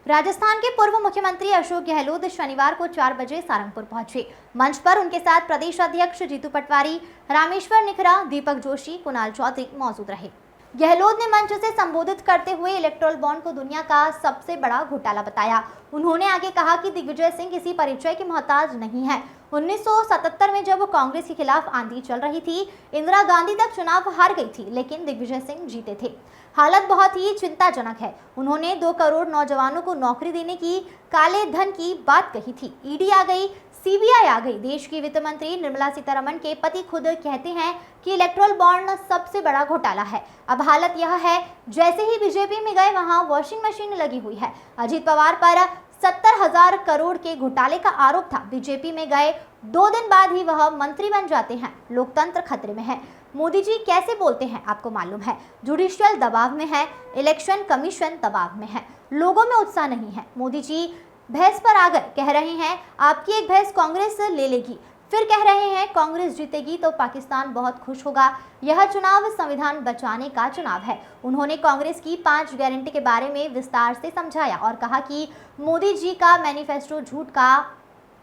राजस्थान के पूर्व मुख्यमंत्री अशोक गहलोत शनिवार को 4 बजे सारंगपुर पहुंचे। मंच पर उनके साथ प्रदेश अध्यक्ष जीतू पटवारी, रामेश्वर निखरा, दीपक जोशी, कुणाल चौधरी मौजूद रहे। गहलोत ने मंच से संबोधित करते हुए इलेक्टोरल बॉन्ड को दुनिया का सबसे बड़ा घोटाला बताया। उन्होंने आगे कहा कि दिग्विजय सिंह किसी परिचय के मोहताज नहीं है। 1977 में जब कांग्रेस के खिलाफ आंधी चल रही थी, इंदिरा गांधी तक चुनाव हार गई थी, लेकिन दिग्विजय सिंह जीते थे। हालत बहुत ही चिंताजनक है। उन्होंने 2 करोड़ नौजवानों को नौकरी देने की काले धन की बात कही थी। ईडी आ गई, सीबीआई आ गई। देश की वित्त मंत्री निर्मला सीतारमण के पति खुद कहते हैं कि इलेक्टोरल बॉन्ड सबसे बड़ा घोटाला है। अब हालत यह है, जैसे ही बीजेपी में गए वहां वॉशिंग मशीन लगी हुई है। अजीत पवार पर 70,000 करोड़ के घोटाले का आरोप था। बीजेपी में गए 2 दिन बाद ही वह मंत्री बन जाते हैं। लोकतंत्र खतरे में है। मोदी जी कैसे बोलते हैं आपको मालूम है। जुडिशियल दबाव में है, इलेक्शन कमीशन दबाव में है, लोगों में उत्साह नहीं है। मोदी जी भैंस पर आ गए, कह रहे हैं आपकी एक भैंस कांग्रेस ले लेगी, फिर कह रहे हैं कांग्रेस जीतेगी तो पाकिस्तान बहुत खुश होगा। यह चुनाव संविधान बचाने का चुनाव है। उन्होंने कांग्रेस की 5 गारंटी के बारे में विस्तार से समझाया और कहा कि मोदी जी का मैनिफेस्टो झूठ का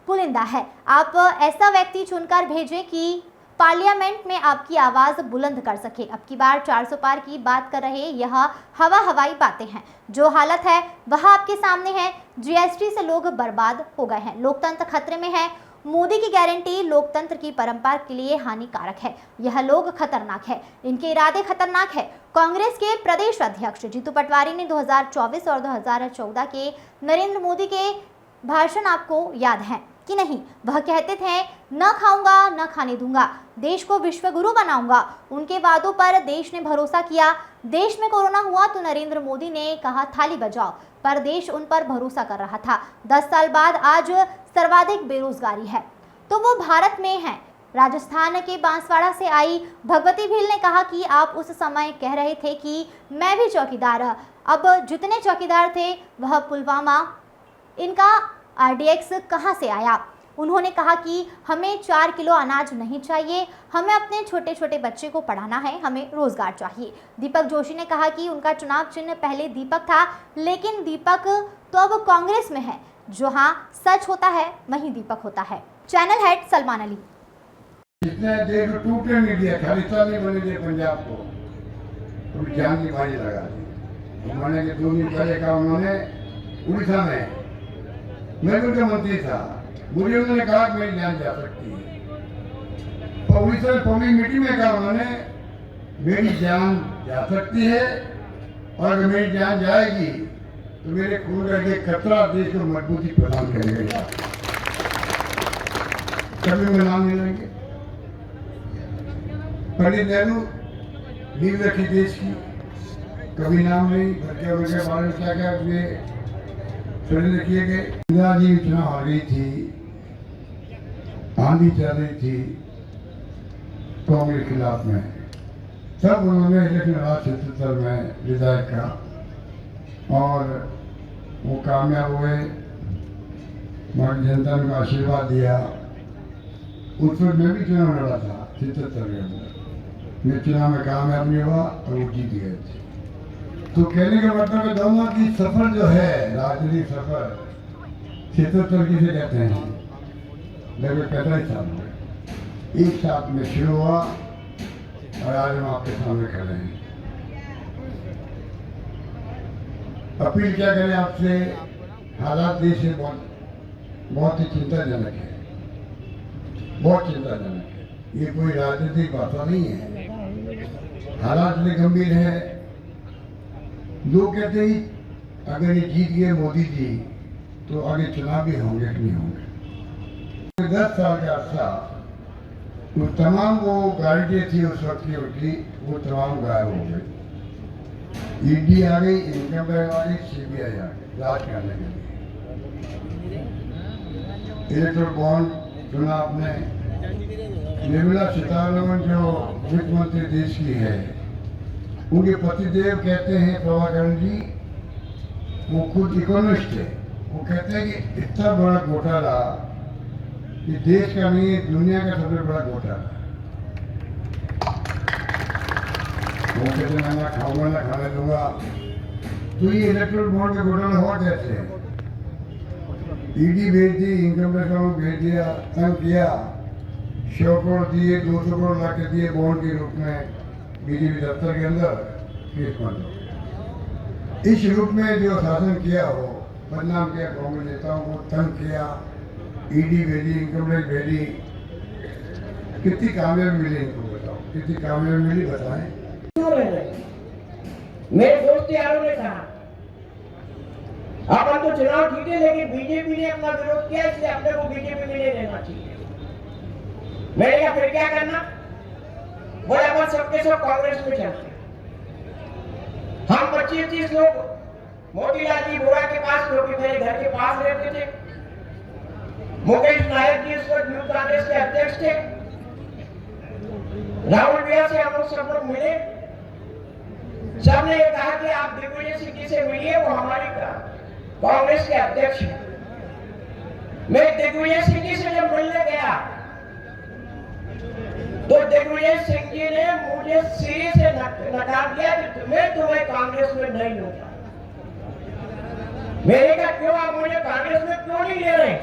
पुलिंदा है। आप ऐसा व्यक्ति चुनकर भेजें कि पार्लियामेंट में आपकी आवाज बुलंद कर सके। अब की बार 400 पार की बात कर रहे, यह हवाई बातें हैं। जो हालत है वह आपके सामने है। जीएसटी से लोग बर्बाद हो गए हैं। लोकतंत्र खतरे में है। मोदी की गारंटी लोकतंत्र की परंपरा के लिए हानिकारक है। यह लोग खतरनाक है, इनके इरादे खतरनाक है। कांग्रेस के प्रदेश अध्यक्ष जीतू पटवारी ने 2024 और 2014 के नरेंद्र मोदी के भाषण आपको याद है कि नहीं? वह कहते थे न खाऊंगा न खाने दूंगा, देश को विश्व गुरु बनाऊंगा। उनके वादों पर देश ने भरोसा किया। देश में कोरोना हुआ तो नरेंद्र मोदी ने कहा थाली बजाओ, पर देश उन पर भरोसा कर रहा था। 10 साल बाद आज सर्वाधिक बेरोजगारी है तो वो भारत में है। राजस्थान के बांसवाड़ा से आई भगवती भील ने कहा कि आप उस समय कह रहे थे कि मैं भी चौकीदार। अब जितने चौकीदार थे वह पुलवामा, इनका RDX कहाँ से आया? उन्होंने कहा कि हमें 4 किलो अनाज नहीं चाहिए, हमें अपने छोटे छोटे बच्चे को पढ़ाना है, हमें रोजगार चाहिए। दीपक जोशी ने कहा कि उनका चुनाव चिन्ह पहले दीपक था, लेकिन दीपक तो अब कांग्रेस में है। जहां सच होता है वहीं दीपक होता है। Channel head Salman Ali. जितने देर टूटे नहीं दिया, खालिस्तान नहीं बने दिए पंजाब को, तो जान की बाजी लगा दी। मैंने के 2 दिन पहले कहा, उन्होंने उड़ीसा में मैं उनका मंत्री था, मुझे उन्होंने कहा कि मेरी जान जा सकती है। और उड़ीसा में पब्लिक मीटिंग में कहा उन्होंने मेरी जान जा सकती है, और अगर मेरी जान जाएगी तो मेरे खून का एक खतरा देश को मजबूती प्रदान करेगा। कभी में नाम नहीं लेंगे। पंडित नेहरू नींव रखी देश की, कभी नाम नहीं, बल्कि उनके बारे में क्या क्या षड्यंत्र किए गए। इंदिरा जी चुनाव हार गई थी, आंधी चल रही थी कांग्रेस के खिलाफ में, तब उन्होंने इलेक्शन लड़ा क्षेत्र में विधायक का, और वो कामयाब हुए। मगर जनता ने आशीर्वाद दिया। उस वक्त मैं भी चुनाव लड़ा था 77 के अंदर, मैं चुनाव में कामयाब नहीं हुआ और वो जीत गए थे। तो कहने का मतलब है दोनों की सफर जो है, राजनीतिक सफर 77 किसे कहते हैं, लगभग 45 साल में एक साथ में शुरू हुआ और आज हम आपके सामने खड़े हैं। अपील क्या करें आपसे, हालात देश में बहुत ही चिंताजनक है, बहुत चिंताजनक है। ये कोई राजनीतिक बात नहीं है, हालात इतने गंभीर है। लोग कहते हैं अगर ये जीत गए मोदी जी तो आगे चुनाव भी होंगे कि नहीं होंगे। 10 साल का अर्सा, तो तमाम वो गारंटी थी उस वक्त की उनकी, वो तमाम गायब हो गई। ईडी आ गई, इनकम टैक्स आ गई, सीबीआई आ गई राज करने के लिए। इलेक्टोरल बॉन्ड चुना आपने। निर्मला सीतारमण जो वित्त मंत्री देश की है, उनके पतिदेव कहते हैं प्रभाकरण जी, वो खुद इकोनॉमिस्ट है, वो कहते हैं कि इतना बड़ा घोटाला कि देश का नहीं दुनिया का सबसे बड़ा घोटाला। वो कहते मैं ना खाऊंगा ना खाने दूंगा, तो ये इलेक्ट्रल बॉन्ड का घोटाला हुआ कैसे? ईडी भेज दी, इनकम टैक्स वालों भेज दिया, तंग किया, 100 करोड़ दिए, 200 करोड़ ला के दिए बॉन्ड के रूप में बीजेपी दफ्तर के अंदर, केस बंद हो। इस रूप में जो शासन किया हो, बदनाम किया कांग्रेस नेताओं को, तंग किया, ईडी भेजी, इनकम टैक्स भेजी, कितनी कामयाबी मिली इनको बताओ, कितनी कामयाबी मिली बताएं। मेरे दोस्त यारों ने कहा अपन तो चुनाव जीते, लेकिन बीजेपी ने अपना विरोध किया, इसलिए अपने को बीजेपी में नहीं रहना चाहिए। मैंने कहा फिर क्या करना? बोले अपन सबके सब कांग्रेस में चलते। हम 25-30 लोग मोतीलाल जी बोरा के पास, जो कि मेरे घर के पास रहते थे, मुकेश नायक जी उस वक्त यूथ कांग्रेस के अध्यक्ष थे, राहुल भैया से हम लोग सब लोग मिले। सबने ये कहा कि आप दिग्विजय सिंह जी से मिलिए, वो हमारी कांग्रेस के अध्यक्ष हैं। मैं दिग्विजय सिंह जी से जब मिलने गया तो दिग्विजय सिंह जी ने मुझे सीधे से नकार दिया कि मैं तुम्हें कांग्रेस में नहीं लूंगा। मैंने कहा क्यों, आप मुझे कांग्रेस में क्यों नहीं ले रहे?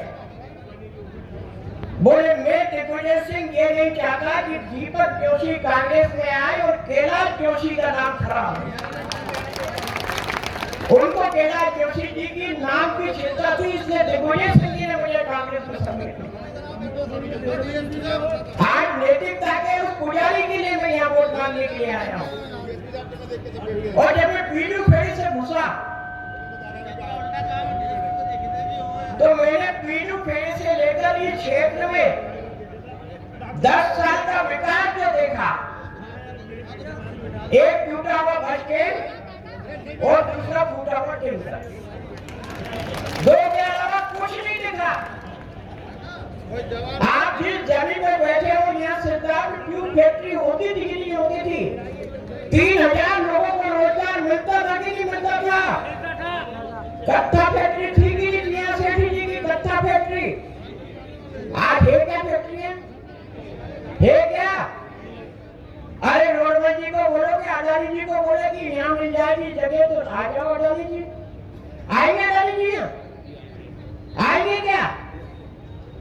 बोले मैं दिग्विजय सिंह ये नहीं चाहता कि दीपक जोशी कांग्रेस में आए और कैलाश जोशी का नाम खराब हो। उनको कैलाश जोशी जी की नाम की चिंता थी, इसलिए दिग्विजय सिंह जी ने मुझे कांग्रेस में समेटा। आज नैतिकता के उस पुजारी के लिए मैं यहाँ वोट मांगने के लिए आया हूँ। और जब मैं पीडू फेरी से घुसा तो मैंने पीडू फेरी से लेकर ये क्षेत्र में 10 साल का विकास जो देखा, एक टूटा हुआ बस स्टैंड और दूसरा फूटा हुआ टेंकर, दो के अलावा कुछ नहीं दिखा। आप जिस जमीन पर बैठे हो, यहाँ सरदार ट्यूब फैक्ट्री होती थी कि नहीं होती थी? 3000 लोगों को रोजगार मिलता था कि नहीं मिलता था? कत्था फैक्ट्री थी कि नहीं? यहाँ सेठी जी की कत्था फैक्ट्री आज है क्या? फैक्ट्री है क्या? अरे रोडमल जी को बोलो कि अडानी जी को बोले कि यहाँ मिल जाएगी जगह, तो आ जाओ अडानी जी। आएंगे अडानी जी? आएंगे क्या?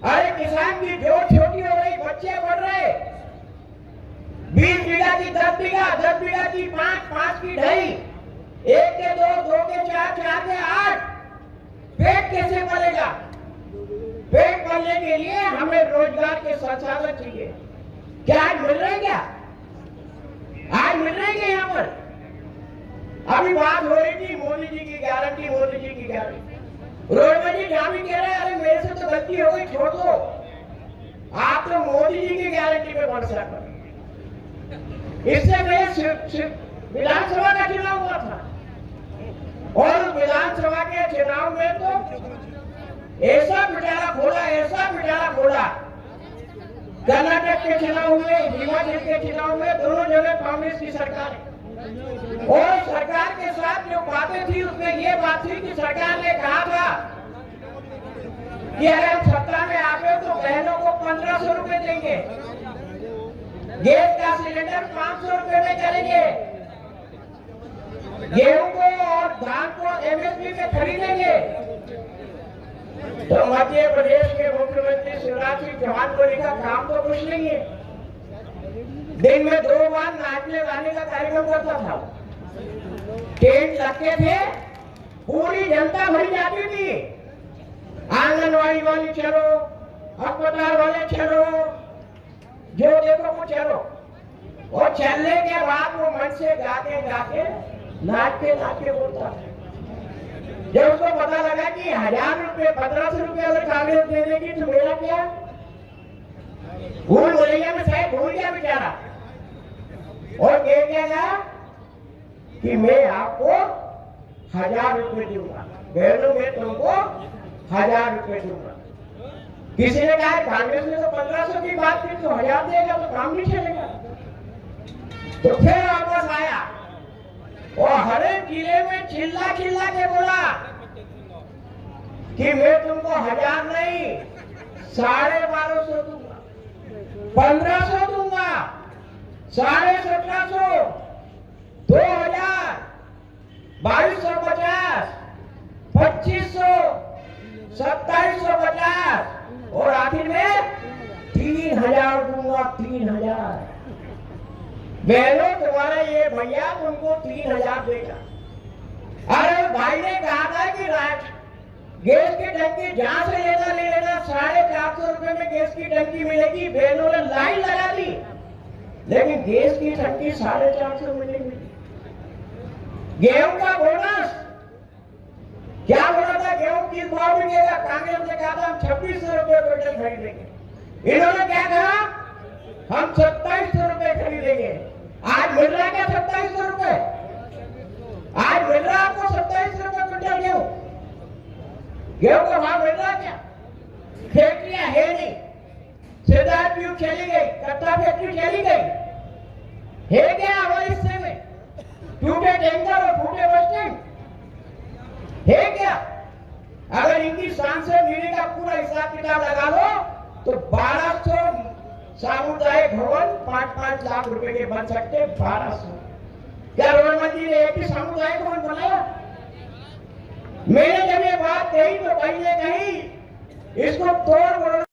अरे किसान की जोत छोटी हो रही, बच्चे बढ़ रहे, 20 बीघा की 10 बीघा, 10 बीघा की 5, 5 की 2.5, 1 के 2, 2 के 4, 4 के 8। पेट कैसे पलेगा? पेट पलने के लिए हमें रोजगार के संसाधन चाहिए। क्या आज मिल रहे हैं? क्या आज मिल रहे हैं? यहाँ पर अभी बात हो रही थी मोदी जी की गारंटी, मोदी जी की गारंटी। रोडमल जी जहां भी कह रहे हैं अरे मेरे से तो गलती हो गई, छोड़ दो, आप तो मोदी जी की गारंटी पे भरोसा करो। इससे पहले विधानसभा का चुनाव हुआ था और विधानसभा के चुनाव में तो ऐसा पिटारा खोला। कर्नाटक के चुनाव हुए, हिमाचल के चुनाव हुए, दोनों जगह कांग्रेस की सरकार है। और सरकार के साथ जो बातें थी उसमें ये बात थी कि सरकार ने कहा था कि अगर हम सत्ता में आ गए तो बहनों को 1500 रुपए देंगे, गैस का सिलेंडर 500 रुपए में चलेंगे, गेहूं को और धान को एमएसपी पे खरीदेंगे। तो मध्य प्रदेश के मुख्यमंत्री शिवराज सिंह चौहान को लिखा काम तो कुछ नहीं है, दिन में 2 बार नाचने गाने का कार्यक्रम करता था, टेंट लगते थे, पूरी जनता भरी जाती थी, आंगनवाड़ी वाली चलो, अस्पताल वाले चलो, जो देखो वो चलो। और चलने के बाद वो मन से गाके नाचते बोलता था। जब उसको पता लगा कि 1000 रुपए 1500 रुपए अगर कांग्रेस दे देगी तो मेरा क्या? भूल भुलैया में शायद भूल गया बेचारा और कह गया कि मैं आपको 1000 रुपए दूंगा, बहनों में तुमको 1000 रुपए दूंगा। किसी ने कहा कांग्रेस ने तो 1500 की बात की, तो 1000 देगा तो काम नहीं चलेगा। तो फिर वापस आया और हर एक जिले में चिल्ला के बोला कि मैं तुमको 1000 नहीं 1250 दूंगा, 1500 दूंगा, 1750, 2000, 2250, 2500, 2750 और आखिर में 3000 दूंगा, 3000। बहनों तुम्हारे ये भैया तुमको 3000 देगा। अरे भाई ने कहा था कि गैस की टंकी जहां से लेना ले लेना, 450 रुपए में गैस की टंकी मिलेगी। बहनों ने लाइन लगा दी, लेकिन गैस की टंकी 450 मिलेगी। गेहूं का बोनस क्या बोला था, गेहूं किस भाव मिलेगा? कांग्रेस ने कहा था हम 2600 रुपए क्विंटल खरीदेंगे। इन्होंने क्या कहा, हम 2700 रुपए खरीदेंगे। आज मिल रहा है क्या 2700 रुपए? आज मिल रहा है आपको 2700 रुपए क्विंटल गेहूं? गेहूं का भाव मिल रहा है क्या? फैक्ट्रियां है नहीं, सिद्धार्थ ट्यूब चली गई, कट्टा फैक्ट्री चली गई, है क्या हमारे हिस्से में? टूटे टैंकर और फूटे बस स्टैंड है क्या? अगर इनकी सांसद नीति का पूरा हिसाब किताब लगा लो तो 1200 सामुदायिक भवन 5-5 लाख रुपए के बन सकते। 1200 क्या प्रधानमंत्री ने एक भी सामुदायिक भवन बनाया? मैंने जब ये बात कही तो कहीं ने कही इसको तोड़